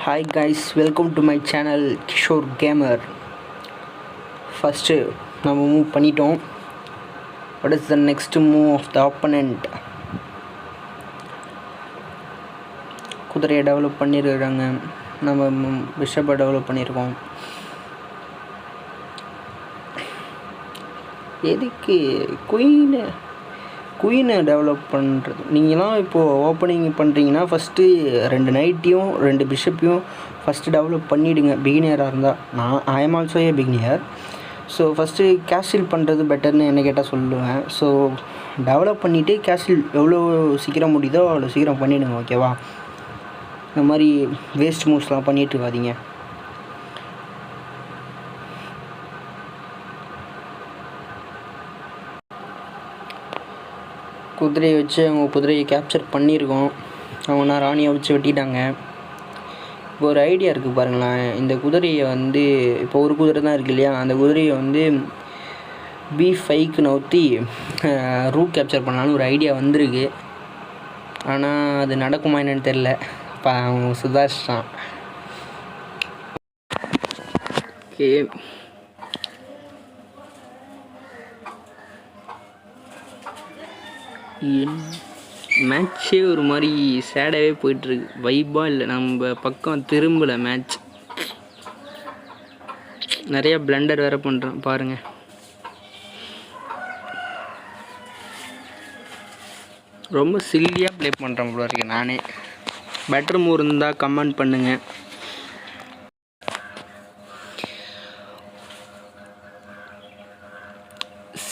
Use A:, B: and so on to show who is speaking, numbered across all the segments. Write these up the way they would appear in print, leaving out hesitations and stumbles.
A: Hi guys, welcome to my channel Kishore Gamer. First நம்ம move பண்ணிட்டோம். What is the next move of the opponent? குதிரையை develop பண்ணியிருக்காங்க. நம்ம பிஷப்பை develop பண்ணியிருக்கோம். எதுக்கு குயினை டெவலப் பண்ணுறது? நீங்களாம் இப்போது ஓப்பனிங் பண்ணுறீங்கன்னா ஃபஸ்ட்டு 2 நைட்டையும் 2 பிஷப்பையும் ஃபஸ்ட்டு டெவலப் பண்ணிவிடுங்க. பிகினியராக இருந்தால் I am also a beginner. So first கேஷில் பண்ணுறது பெட்டர்னு என்ன கேட்டால் சொல்லுவேன். ஸோ டெவலப் பண்ணிவிட்டு கேஷில் எவ்வளோ சீக்கிரம் முடியுதோ அவ்வளோ சீக்கிரம் பண்ணிவிடுங்க. ஓகேவா? இந்த மாதிரி வேஸ்ட் மூவ்ஸ்லாம் பண்ணிகிட்டு இருக்காதீங்க. குதிரையை வச்சு அவங்க குதிரையை கேப்சர் பண்ணியிருக்கோம். அவங்கன்னா ராணியை வச்சு வெட்டிட்டாங்க. இப்போ ஒரு ஐடியா இருக்குது பாருங்களேன். இந்த குதிரையை வந்து இப்போ ஒரு குதிரை தான் இருக்குது இல்லையா, அந்த குதிரையை வந்து B5க்கு நவுத்தி ரூட் கேப்சர் பண்ணலான்னு ஒரு ஐடியா வந்திருக்கு. ஆனால் அது நடக்குமா என்னன்னு தெரில. இப்போ அவன் சுதாரிச்சிட்டான். ஓகே, மேட்ச்சே ஒரு மாதிரி சேடாகவே போயிட்டுருக்கு. வைபாக இல்லை, நம்ம பக்கம் திரும்பலை மேட்ச். நிறையா பிளண்டர் வேறு பண்ணுறேன் பாருங்கள். ரொம்ப சில்லியாக ப்ளே பண்ணுறேன் போல இருக்கு நானே. பெட்டர் மூவ் இருந்தால் கமெண்ட் பண்ணுங்கள்.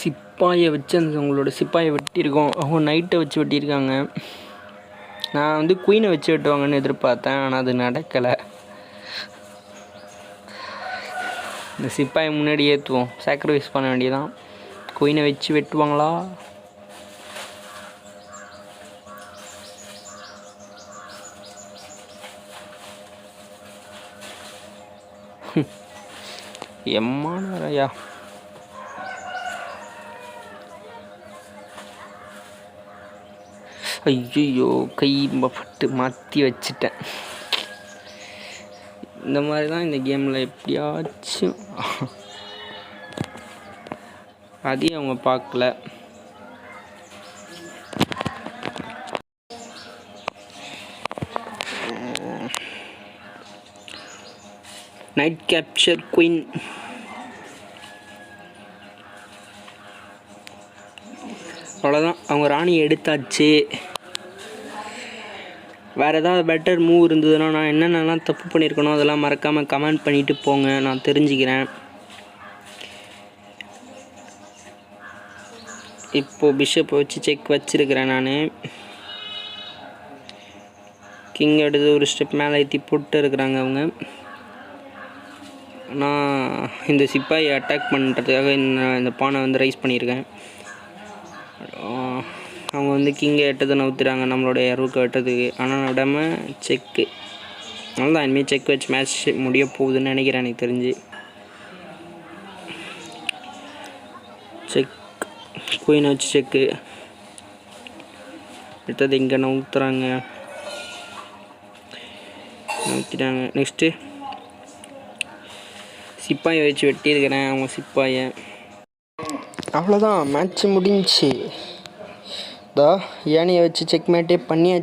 A: சிப்பாயை வச்சு அவங்களோட சிப்பாயை வெட்டியிருக்கோம். அவங்க நைட்டை வச்சு வெட்டியிருக்காங்க. நான் வந்து குயினை வச்சு வெட்டுவாங்கன்னு எதிர்பார்த்தேன், ஆனால் அது நடக்கலை. இந்த சிப்பாயை முன்னாடி ஏற்றுவோம், சாக்ரிஃபைஸ் பண்ண வேண்டியதான். குயினை வச்சு வெட்டுவாங்களா? எம்மானரையா, ஐயோ கை பட்டு மாற்றி வச்சிட்டேன். இந்த மாதிரி தான் இந்த கேமில் எப்படியாச்சும் அதையும் அவங்க பார்க்கல. Night capture queen. அவ்வளோதான், அவங்க ராணியை எடுத்தாச்சு. வேறு ஏதாவது பெட்டர் மூவ் இருந்ததுன்னா, நான் என்னென்னலாம் தப்பு பண்ணியிருக்கணும் அதெல்லாம் மறக்காமல் கமெண்ட் பண்ணிவிட்டு போங்க, நான் தெரிஞ்சுக்கிறேன். இப்போது பிஷப்பை வச்சு செக் வச்சுருக்கிறேன் நான். கிங் எடுத்து ஒரு ஸ்டெப் மேலே ஏற்றி போட்டு இருக்கிறாங்க அவங்க. நான் இந்த சிப்பாயை அட்டாக் பண்ணுறதுக்காக இந்த பானை வந்து ரைஸ் பண்ணியிருக்கேன். அவங்க வந்து கிங்கை எட்டதை நவுத்துறாங்க நம்மளுடைய ரூக்கை வெட்டதுக்கு. ஆனால் விடாமல் செக்கு. அதனால தான் இனிமேல் செக் வச்சு மேட்ச் முடிய போகுதுன்னு நினைக்கிறேன் எனக்கு தெரிஞ்சு. செக், குயினை வச்சு செக்கு எடுத்தது இங்கே நவுத்துறாங்க, நவுத்திட்டாங்க. நெக்ஸ்ட்டு சிப்பாயை வச்சு வெட்டியிருக்கிறேன் அவங்க சிப்பாயை. அவ்வளோதான், மேட்ச்சு முடிஞ்சிச்சு. யானையை வச்சு செக் மேட்டே பண்ணியாச்சு.